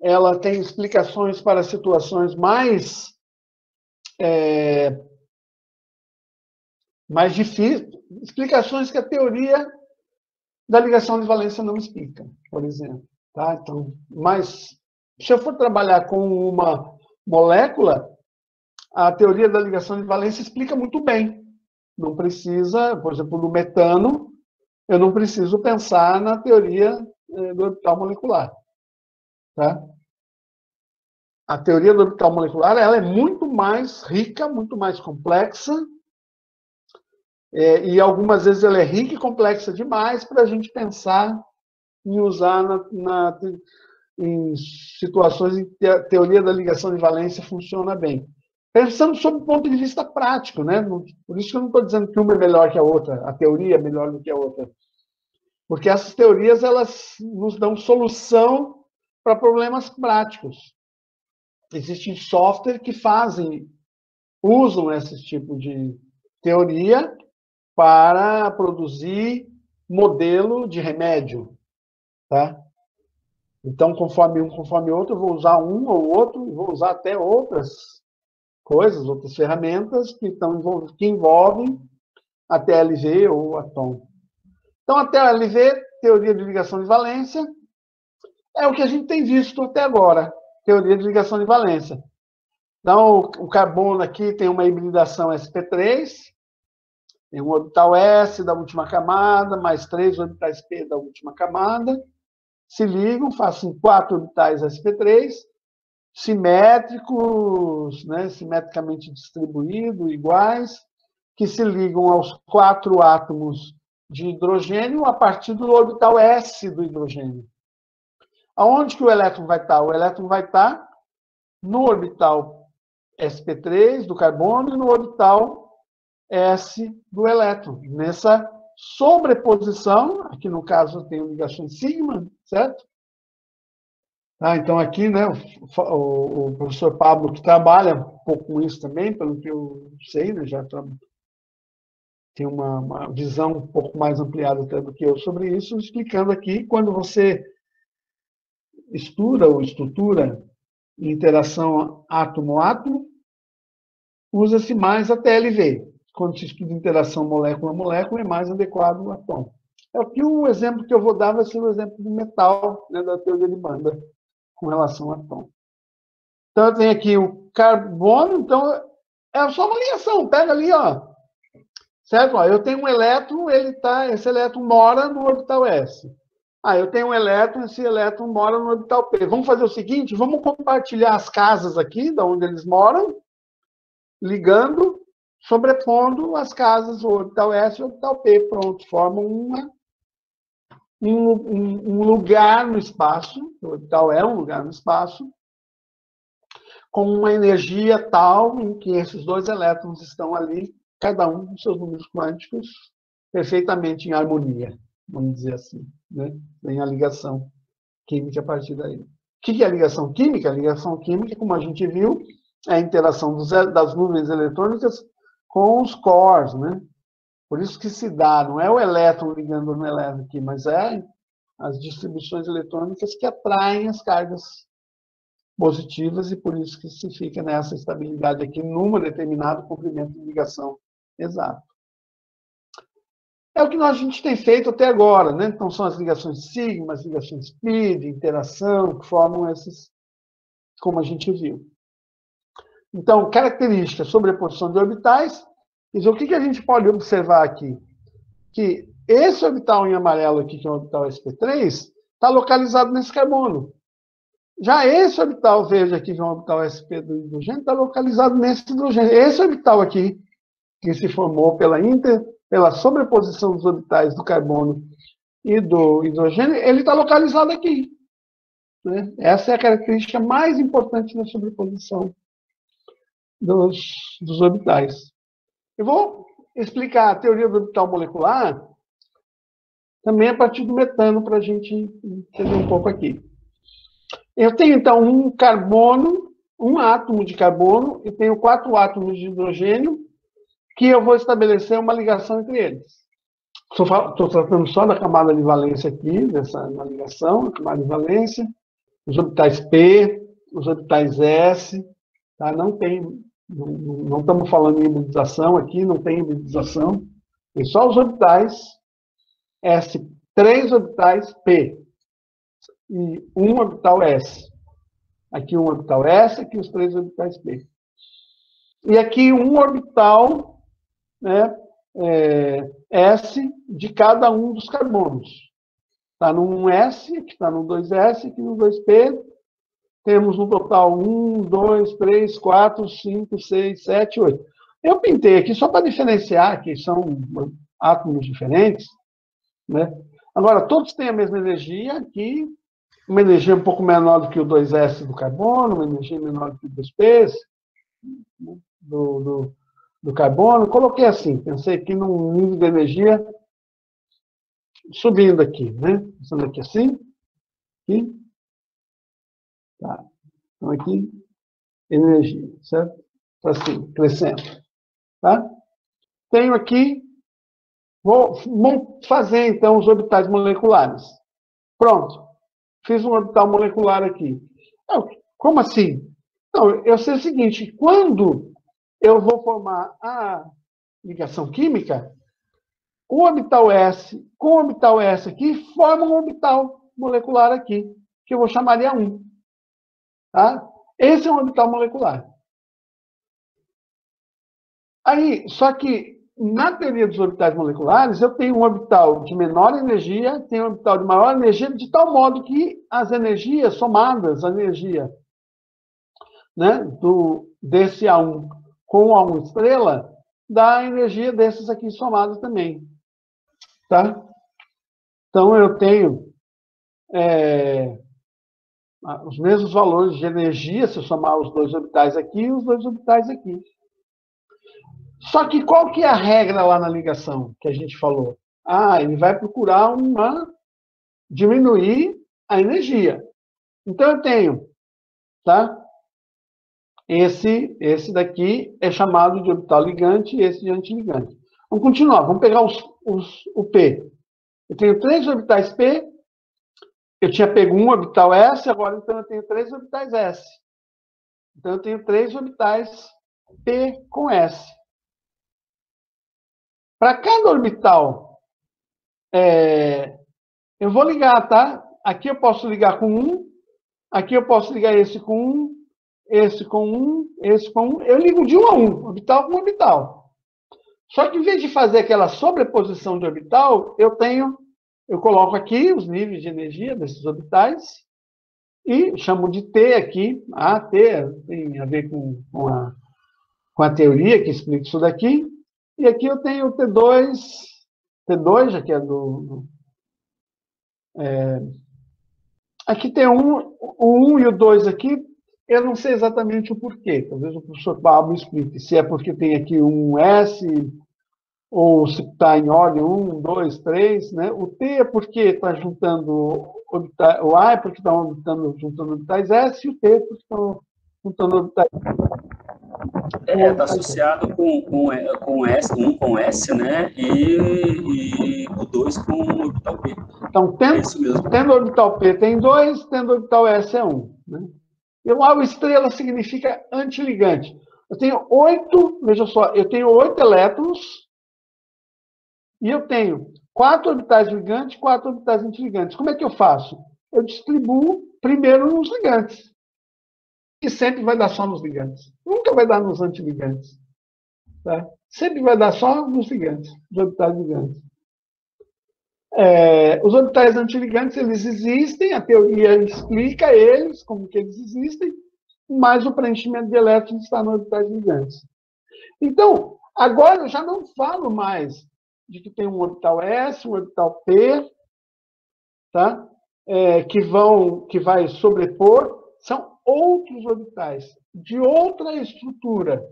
ela tem explicações para situações mais difíceis, explicações que a teoria da ligação de valência não explica, por exemplo. Tá? Então, mas se eu for trabalhar com uma molécula, a teoria da ligação de valência explica muito bem. Não precisa, por exemplo, no metano, eu não preciso pensar na teoria do orbital molecular. Tá? A teoria do orbital molecular ela é muito mais rica, muito mais complexa, E algumas vezes ela é rica e complexa demais para a gente pensar em usar em situações em que a teoria da ligação de valência funciona bem. Pensando sob o ponto de vista prático, né? Por isso que eu não estou dizendo que uma é melhor que a outra, a teoria é melhor do que a outra. Porque essas teorias, elas nos dão solução para problemas práticos. Existem softwares que usam esse tipo de teoria para produzir modelo de remédio, tá? Então, conforme o outro, eu vou usar um ou outro, vou usar até outras coisas, outras ferramentas que envolvem a TLV ou a TOM. Então, a TLV, teoria de ligação de valência, é o que a gente tem visto até agora, teoria de ligação de valência. Então, o carbono aqui tem uma hibridação sp3, tem um orbital S da última camada, mais 3 orbitais P da última camada, se ligam, fazem 4 orbitais sp3, simétricos, né, simetricamente distribuídos, iguais, que se ligam aos 4 átomos de hidrogênio a partir do orbital S do hidrogênio. Aonde que o elétron vai estar? O elétron vai estar no orbital sp3 do carbono e no orbital S do elétron. Nessa sobreposição, aqui no caso eu tenho ligações sigma, certo? Então aqui, né, o professor Pablo, que trabalha um pouco com isso também, pelo que eu sei, né, já tem uma visão um pouco mais ampliada até do que eu sobre isso, explicando aqui, quando você estuda ou estrutura interação átomo-átomo, usa-se mais a TLV. Quando se estuda interação molécula-molécula, é mais adequado o átomo. O exemplo que eu vou dar vai ser o exemplo do metal, né, da teoria de banda, com relação ao átomo. Então, eu tenho aqui o carbono, então, é só uma ligação, pega ali, ó. Certo? Eu tenho um elétron, esse elétron mora no orbital S. Eu tenho um elétron, esse elétron mora no orbital P. Vamos fazer o seguinte, vamos compartilhar as casas aqui, de onde eles moram, ligando, sobrepondo as casas, o orbital S e o orbital P. Pronto, formam um lugar no espaço, o orbital é um lugar no espaço, com uma energia tal em que esses dois elétrons estão ali, cada um com seus números quânticos, perfeitamente em harmonia, vamos dizer assim, né? Tem a ligação química a partir daí. O que é a ligação química? A ligação química, como a gente viu, é a interação das nuvens eletrônicas com os cores, né? Por isso que se dá, não é o elétron ligando no elétron aqui, mas é as distribuições eletrônicas que atraem as cargas positivas e por isso que se fica nessa estabilidade aqui numa determinado comprimento de ligação exato. É o que a gente tem feito até agora, né? Então, são as ligações sigma, as ligações pi, de interação, que formam esses, como a gente viu. Então, características, sobreposição de orbitais. O que a gente pode observar aqui? Que esse orbital em amarelo aqui, que é o orbital sp3, está localizado nesse carbono. Já esse orbital verde aqui, que é o orbital sp do hidrogênio, está localizado nesse hidrogênio. Esse orbital aqui, que se formou pela sobreposição dos orbitais do carbono e do hidrogênio, ele está localizado aqui. Né? Essa é a característica mais importante da sobreposição dos orbitais. Eu vou explicar a teoria do orbital molecular também a partir do metano, para a gente entender um pouco aqui. Eu tenho, então, um átomo de carbono, e tenho 4 átomos de hidrogênio, que eu vou estabelecer uma ligação entre eles. Estou tratando só da camada de valência aqui, dessa ligação, a camada de valência, os orbitais P, os orbitais S, tá? Não estamos falando em hibridização aqui, não tem hibridização, tem só os orbitais S, 3 orbitais P e 1 orbital S. Aqui 1 orbital S, aqui os 3 orbitais P. E aqui 1 orbital, né, S de cada um dos carbonos. Está no 1S, aqui está no 2S, aqui no 2P. Temos no total 1, 2, 3, 4, 5, 6, 7, 8. Eu pintei aqui só para diferenciar que são átomos diferentes, né? Agora, todos têm a mesma energia aqui, uma energia um pouco menor do que o 2s do carbono, uma energia menor do que o 2p do carbono. Coloquei assim, pensei aqui num nível de energia subindo aqui, né? Pensando aqui assim, aqui. Tá. Então, aqui, energia, certo? Assim, crescendo, tá? Tenho aqui, vou fazer, então, os orbitais moleculares. Pronto. Fiz um orbital molecular aqui. Não, como assim? Não, eu sei o seguinte, quando eu vou formar a ligação química, o orbital S com o orbital S aqui forma um orbital molecular aqui, que eu vou chamar de A1. Tá? Esse é um orbital molecular. Aí, só que na teoria dos orbitais moleculares, eu tenho um orbital de menor energia, tenho um orbital de maior energia, de tal modo que as energias somadas, a energia, né, desse A1 com o A1 estrela, dá a energia desses aqui somados também. Tá? Então, eu tenho os mesmos valores de energia, se eu somar os dois orbitais aqui e os dois orbitais aqui. Só que qual que é a regra lá na ligação que a gente falou? Ele vai procurar diminuir a energia. Então, eu tenho, tá? Esse daqui é chamado de orbital ligante e esse de antiligante. Vamos continuar, vamos pegar o P. Eu tenho 3 orbitais P, eu tinha pego um orbital S, agora então eu tenho 3 orbitais S. Então eu tenho 3 orbitais P com S. Para cada orbital, eu vou ligar, tá? Aqui eu posso ligar com 1, aqui eu posso ligar esse com 1, esse com 1, esse com 1. Eu ligo de 1 a 1, orbital com orbital. Só que, em vez de fazer aquela sobreposição de orbital, eu coloco aqui os níveis de energia desses orbitais e chamo de T aqui. T tem a ver com a teoria que explica isso daqui. E aqui eu tenho o T2, já que é aqui tem o 1 e o 2 aqui. Eu não sei exatamente o porquê. Talvez o professor Pablo explique. Se é porque tem aqui um S, ou se está em ordem 1, 2, 3, né? O T é porque está juntando orbitais, o A é porque está juntando orbitais S, e o T é porque estão juntando orbitais. Está associado com S, um com S, né? E o 2 com o orbital P. Então, tendo orbital P tem 2, tendo orbital S é 1. Né? E o A estrela significa antiligante. Eu tenho 8, veja só, eu tenho 8 elétrons e eu tenho 4 orbitais ligantes, 4 orbitais antiligantes. Como é que eu faço? Eu distribuo primeiro nos ligantes. E sempre vai dar só nos ligantes. Nunca vai dar nos antiligantes. Tá? Sempre vai dar só nos ligantes, nos orbitais ligantes. Os orbitais antiligantes, eles existem, a teoria explica eles, como que eles existem, mas o preenchimento de elétrons está nos orbitais ligantes. Então, agora eu já não falo mais de que tem um orbital S, um orbital P, tá? Que vai sobrepor, são outros orbitais, de outra estrutura,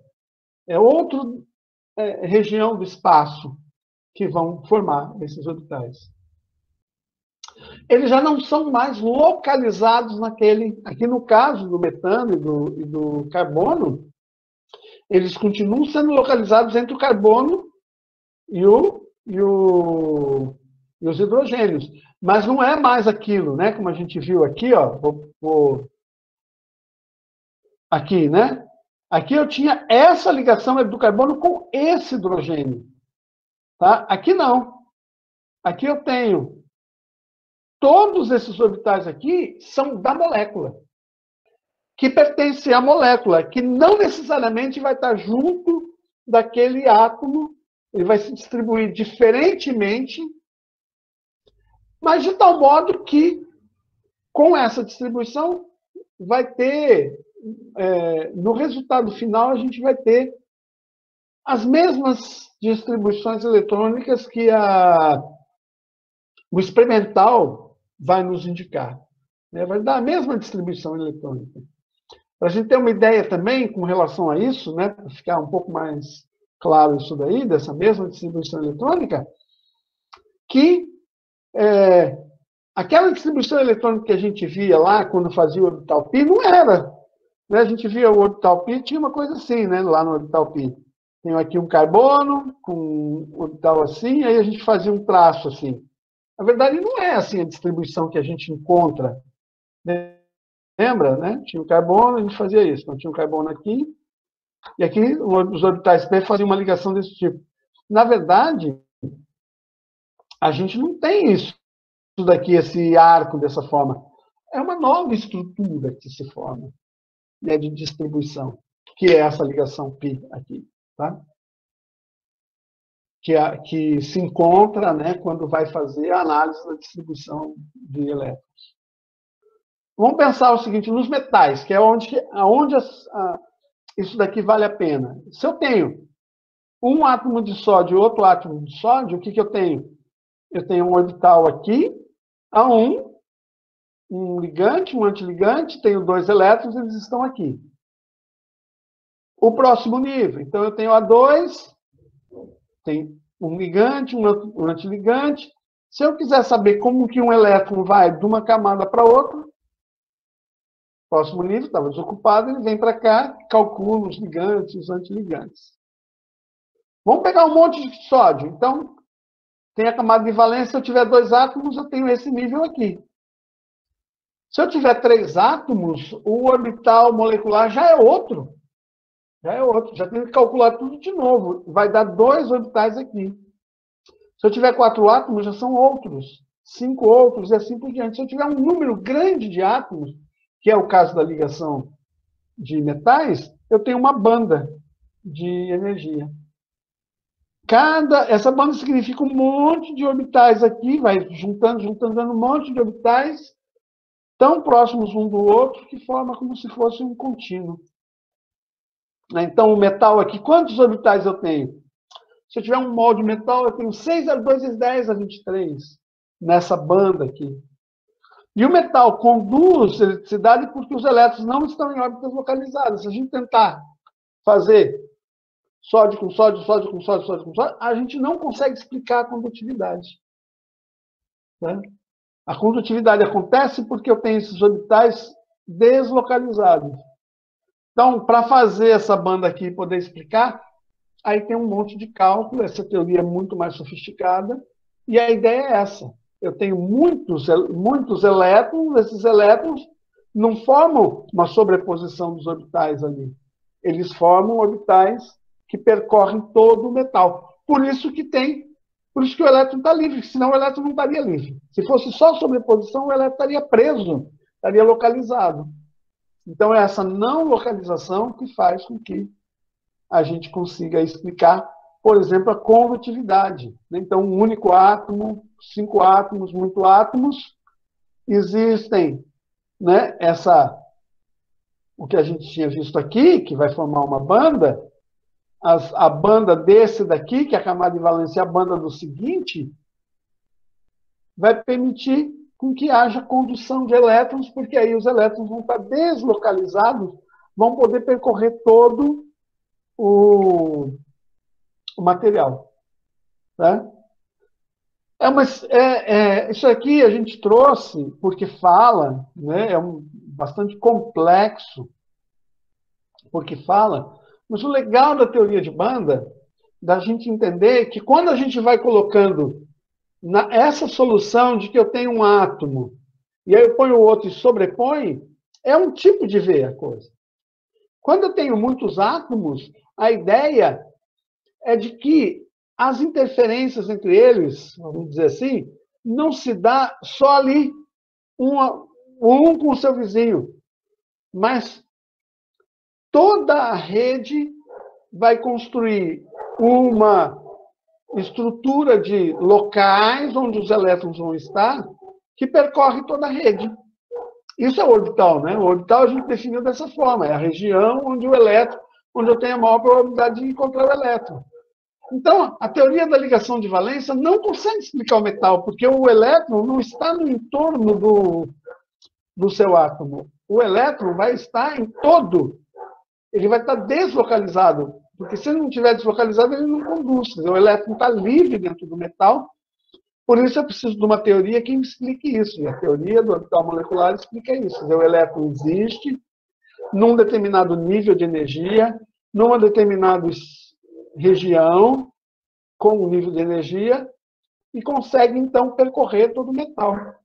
outra região do espaço que vão formar esses orbitais. Eles já não são mais localizados aqui no caso do metano e do carbono, eles continuam sendo localizados entre o carbono e os hidrogênios. Mas não é mais aquilo, né? Como a gente viu aqui, ó. Aqui, né? Aqui eu tinha essa ligação do carbono com esse hidrogênio. Tá? Aqui não. Aqui eu tenho todos esses orbitais aqui são da molécula, que pertence à molécula, que não necessariamente vai estar junto daquele átomo, ele vai se distribuir diferentemente, mas de tal modo que, com essa distribuição, vai ter, no resultado final, a gente vai ter as mesmas distribuições eletrônicas que o experimental vai nos indicar. Né? Vai dar a mesma distribuição eletrônica. Para a gente ter uma ideia também com relação a isso, né, para ficar um pouco mais claro isso daí, dessa mesma distribuição eletrônica, que aquela distribuição eletrônica que a gente via lá quando fazia o orbital pi, não era. Né? A gente via o orbital pi, tinha uma coisa assim, né, lá no orbital pi. Tem aqui um carbono com um orbital assim, aí a gente fazia um traço assim. Na verdade, não é assim a distribuição que a gente encontra. Lembra, né? Tinha o carbono, a gente fazia isso. Então, tinha o carbono aqui, e aqui os orbitais P faziam uma ligação desse tipo. Na verdade, a gente não tem isso daqui, esse arco dessa forma. É uma nova estrutura que se forma, né, de distribuição, que é essa ligação π aqui, tá? Que se encontra, né, quando vai fazer a análise da distribuição de elétrons. Vamos pensar o seguinte, nos metais, que é onde isso daqui vale a pena. Se eu tenho um átomo de sódio e outro átomo de sódio, o que eu tenho? Eu tenho um orbital aqui, A1, um ligante, um antiligante, tenho 2 elétrons, eles estão aqui. O próximo nível, então eu tenho A2, tem um ligante, um antiligante. Se eu quiser saber como que um elétron vai de uma camada para outra, próximo nível, estava desocupado, ele vem para cá, calcula os ligantes, os antiligantes. Vamos pegar um monte de sódio. Então, tem a camada de valência, se eu tiver 2 átomos, eu tenho esse nível aqui. Se eu tiver 3 átomos, o orbital molecular já é outro. Já tenho que calcular tudo de novo. Vai dar 2 orbitais aqui. Se eu tiver 4 átomos, já são outros. 5 outros, e assim por diante. Se eu tiver um número grande de átomos, que é o caso da ligação de metais, eu tenho uma banda de energia. Essa banda significa um monte de orbitais aqui, vai juntando, dando um monte de orbitais, tão próximos um do outro, que forma como se fosse um contínuo. Então, o metal aqui, quantos orbitais eu tenho? Se eu tiver um mol de metal, eu tenho 6 a 2 a 10 a 23, nessa banda aqui. E o metal conduz eletricidade porque os elétrons não estão em órbitas localizadas. Se a gente tentar fazer sódio com sódio, sódio com sódio, sódio com sódio, a gente não consegue explicar a condutividade. Né? A condutividade acontece porque eu tenho esses orbitais deslocalizados. Então, para fazer essa banda aqui e poder explicar, aí tem um monte de cálculo, essa teoria é muito mais sofisticada, e a ideia é essa. Eu tenho muitos elétrons, esses elétrons não formam uma sobreposição dos orbitais ali. Eles formam orbitais que percorrem todo o metal. Por isso que o elétron está livre, senão o elétron não estaria livre. Se fosse só sobreposição, o elétron estaria preso, estaria localizado. Então, é essa não localização que faz com que a gente consiga explicar, por exemplo, a condutividade. Então, um único átomo, 5 átomos, muitos átomos, existem, né, o que a gente tinha visto aqui, que vai formar uma banda, a banda desse daqui, que é a camada de valência, a banda do seguinte, vai permitir com que haja condução de elétrons, porque aí os elétrons vão estar deslocalizados, vão poder percorrer todo o material. Tá? Isso aqui a gente trouxe porque fala, né, bastante complexo, porque fala, mas o legal da teoria de banda, da gente entender que quando a gente vai colocando essa solução de que eu tenho um átomo, e aí eu ponho o outro e sobrepõe, é um tipo de ver a coisa. Quando eu tenho muitos átomos, a ideia é de que as interferências entre eles, vamos dizer assim, não se dá só ali, um com o seu vizinho, mas toda a rede vai construir uma estrutura de locais onde os elétrons vão estar, que percorre toda a rede. Isso é o orbital, né? O orbital a gente definiu dessa forma, é a região onde o elétron, onde eu tenho a maior probabilidade de encontrar o elétron. Então, a teoria da ligação de valência não consegue explicar o metal, porque o elétron não está no entorno do seu átomo. O elétron vai estar em todo, ele vai estar deslocalizado, porque se ele não estiver deslocalizado, ele não conduz. O elétron está livre dentro do metal, por isso eu preciso de uma teoria que me explique isso. E a teoria do orbital molecular explica isso. O elétron existe num determinado nível de energia, numa determinada região, com um nível de energia, e consegue, então, percorrer todo o metal.